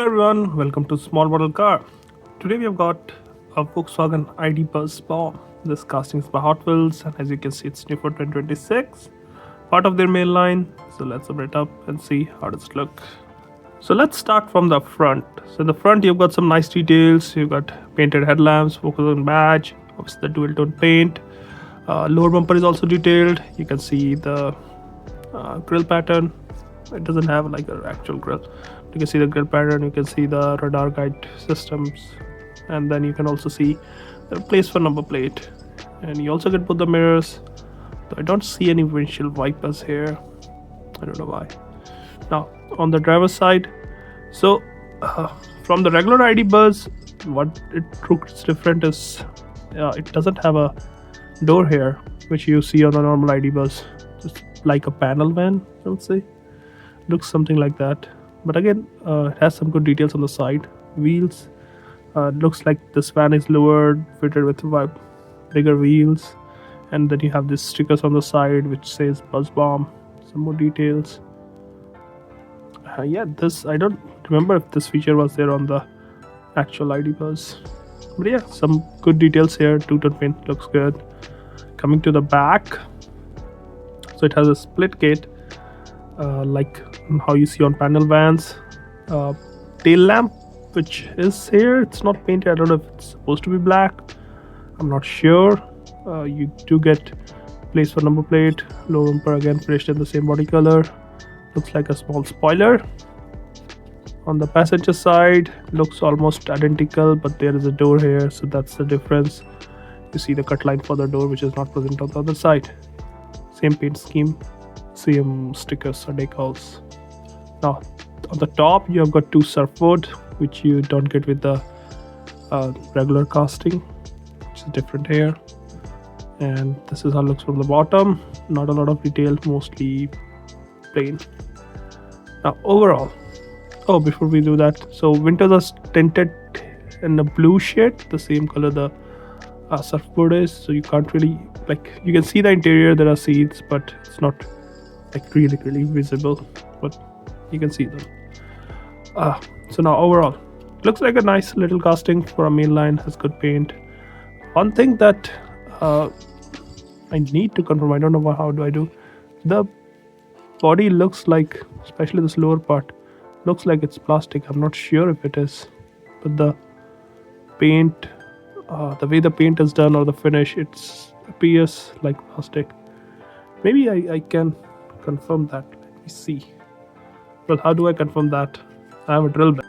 everyone, welcome to Small Model Car. Today we have got a Volkswagen ID Buzz Bomb. This casting is by Hotwheels, and as you can see, it's new for 2026. Part of their main line. So let's open it up and see how does it look. So let's start from the front. So in the front, you've got some nice details. You've got painted headlamps, Volkswagen badge, obviously the dual tone paint. Lower bumper is also detailed. You can see the grille pattern. It doesn't have like an actual grille. You can see the grille pattern, you can see the radar guide systems, and then you can also see the place for number plate, and you also get both the mirrors. So I don't see any windshield wipers here. I don't know why. Now on the driver's side, so from the regular ID Buzz, what it looks different is it doesn't have a door here, which you see on the normal ID Buzz. Just like a panel van, I would say. Looks something like that, but again it has some good details on the side. Wheels, looks like this van is lowered, fitted with bigger wheels, and then you have these stickers on the side which says Buzz Bomb. Some more details. Yeah, this I don't remember if this feature was there on the actual ID Buzz, but yeah, some good details here. Two-tone paint looks good. Coming to the back, so it has a split gate, like how you see on panel vans. Tail lamp, which is here, it's not painted. I don't know if it's supposed to be black, I'm not sure. You do get place for number plate. Lower bumper again finished in the same body color. Looks like a small spoiler. On the passenger side, looks almost identical, but there is a door here, so that's the difference. You see the cut line for the door, which is not present on the other side. Same paint scheme, same stickers or decals. Now on the top, you have got two surfboard, which you don't get with the regular casting, which is different here. And this is how it looks from the bottom. Not a lot of detail, mostly plain. Now overall, before we do that, so windows are tinted in the blue shade, the same color the surfboard is, so you can't really, like, you can see the interior, there are seats, but it's not like really visible, but you can see them. So now overall, looks like a nice little casting for a mainline. Has good paint. One thing that I need to confirm, I don't know how do I do, the body looks like, especially this lower part, looks like it's plastic. I'm not sure if it is, but the paint, the way the paint is done or the finish, it appears like plastic. Maybe I can confirm that. Let me see. Well, how do I confirm that? I have a drill bit.